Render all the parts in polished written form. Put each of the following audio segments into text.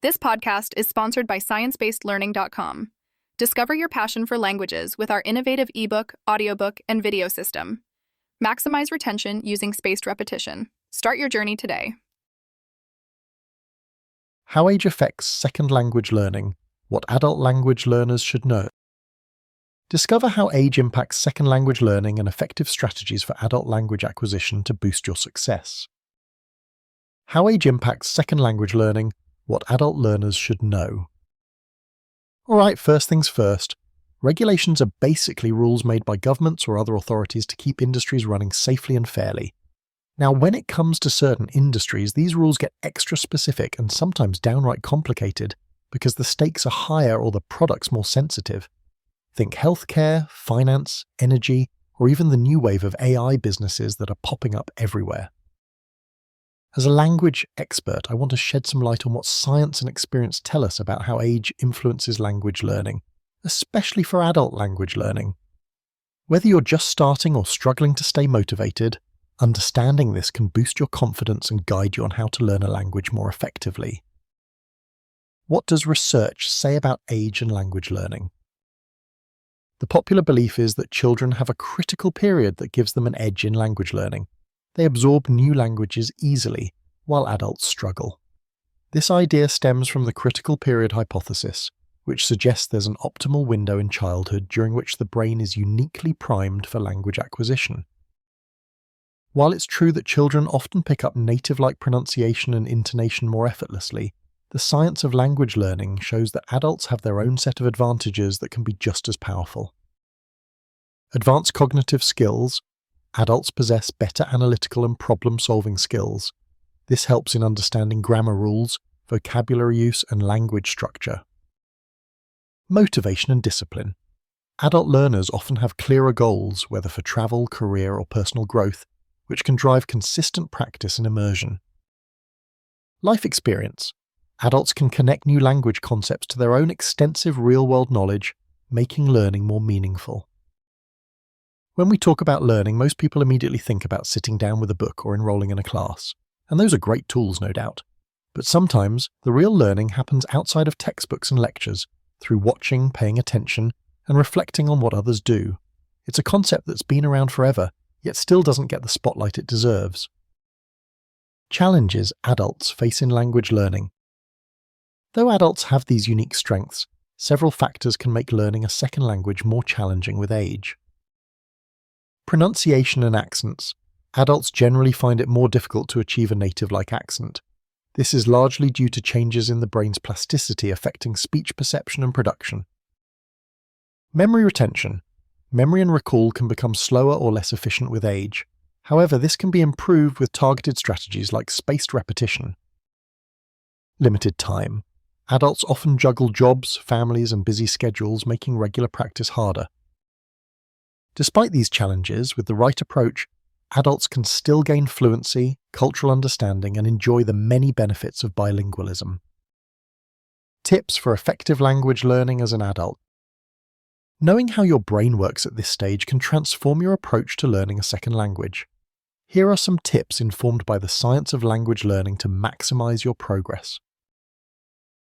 This podcast is sponsored by ScienceBasedLearning.com. Discover your passion for languages with our innovative ebook, audiobook, and video system. Maximize retention using spaced repetition. Start your journey today. How age affects second language learning, what adult language learners should know. Discover how age impacts second language learning and effective strategies for adult language acquisition to boost your success. How age impacts second language learning, what adult learners should know. Alright, first things first. Regulations are basically rules made by governments or other authorities to keep industries running safely and fairly. Now, when it comes to certain industries, these rules get extra specific and sometimes downright complicated because the stakes are higher or the product's more sensitive. Think healthcare, finance, energy, or even the new wave of AI businesses that are popping up everywhere. As a language expert, I want to shed some light on what science and experience tell us about how age influences language learning, especially for adult language learning. Whether you're just starting or struggling to stay motivated, understanding this can boost your confidence and guide you on how to learn a language more effectively. What does research say about age and language learning? The popular belief is that children have a critical period that gives them an edge in language learning. They absorb new languages easily, while adults struggle. This idea stems from the critical period hypothesis, which suggests there's an optimal window in childhood during which the brain is uniquely primed for language acquisition. While it's true that children often pick up native-like pronunciation and intonation more effortlessly, the science of language learning shows that adults have their own set of advantages that can be just as powerful. Advanced cognitive skills. Adults possess better analytical and problem-solving skills. This helps in understanding grammar rules, vocabulary use, and language structure. Motivation and discipline. Adult learners often have clearer goals, whether for travel, career, or personal growth, which can drive consistent practice and immersion. Life experience. Adults can connect new language concepts to their own extensive real-world knowledge, making learning more meaningful. When we talk about learning, most people immediately think about sitting down with a book or enrolling in a class, and those are great tools, no doubt. But sometimes, the real learning happens outside of textbooks and lectures, through watching, paying attention, and reflecting on what others do. It's a concept that's been around forever, yet still doesn't get the spotlight it deserves. Challenges adults face in language learning. Though adults have these unique strengths, several factors can make learning a second language more challenging with age. Pronunciation and accents. Adults generally find it more difficult to achieve a native-like accent. This is largely due to changes in the brain's plasticity affecting speech perception and production. Memory retention. Memory and recall can become slower or less efficient with age. However, this can be improved with targeted strategies like spaced repetition. Limited time. Adults often juggle jobs, families, and busy schedules, making regular practice harder. Despite these challenges, with the right approach, adults can still gain fluency, cultural understanding, and enjoy the many benefits of bilingualism. Tips for effective language learning as an adult. Knowing how your brain works at this stage can transform your approach to learning a second language. Here are some tips informed by the science of language learning to maximize your progress.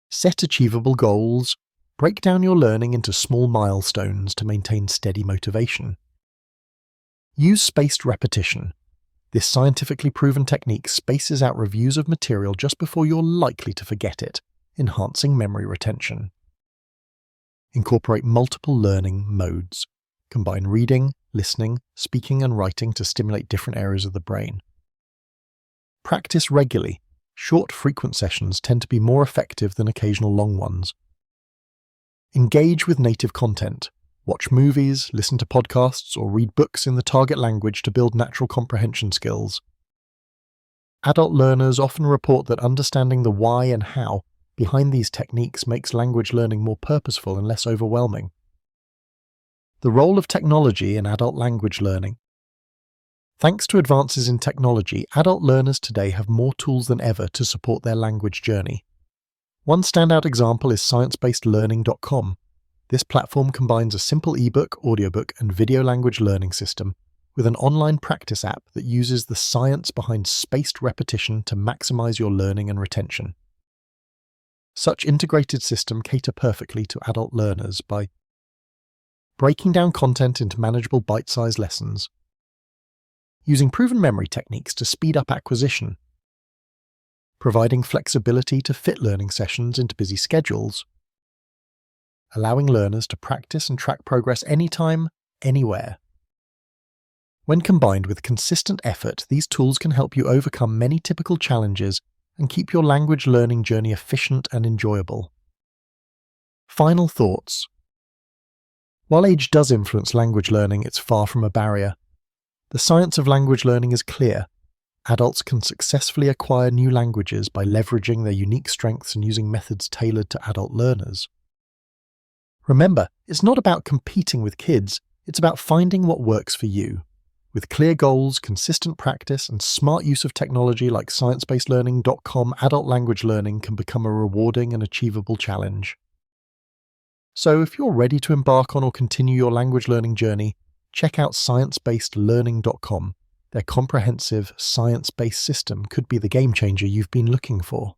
Set achievable goals. Break down your learning into small milestones to maintain steady motivation. Use spaced repetition. This scientifically proven technique spaces out reviews of material just before you're likely to forget it, enhancing memory retention. Incorporate multiple learning modes. Combine reading, listening, speaking, and writing to stimulate different areas of the brain. Practice regularly. Short, frequent sessions tend to be more effective than occasional long ones. Engage with native content. Watch movies, listen to podcasts, or read books in the target language to build natural comprehension skills. Adult learners often report that understanding the why and how behind these techniques makes language learning more purposeful and less overwhelming. The role of technology in adult language learning. Thanks to advances in technology, adult learners today have more tools than ever to support their language journey. One standout example is ScienceBasedLearning.com. This platform combines a simple ebook, audiobook, and video language learning system with an online practice app that uses the science behind spaced repetition to maximize your learning and retention. Such integrated systems cater perfectly to adult learners by breaking down content into manageable bite-sized lessons, using proven memory techniques to speed up acquisition, providing flexibility to fit learning sessions into busy schedules, allowing learners to practice and track progress anytime, anywhere. When combined with consistent effort, these tools can help you overcome many typical challenges and keep your language learning journey efficient and enjoyable. Final thoughts. While age does influence language learning, it's far from a barrier. The science of language learning is clear. Adults can successfully acquire new languages by leveraging their unique strengths and using methods tailored to adult learners. Remember, it's not about competing with kids, it's about finding what works for you. With clear goals, consistent practice, and smart use of technology like ScienceBasedLearning.com, adult language learning can become a rewarding and achievable challenge. So if you're ready to embark on or continue your language learning journey, check out ScienceBasedLearning.com. Their comprehensive, science-based system could be the game changer you've been looking for.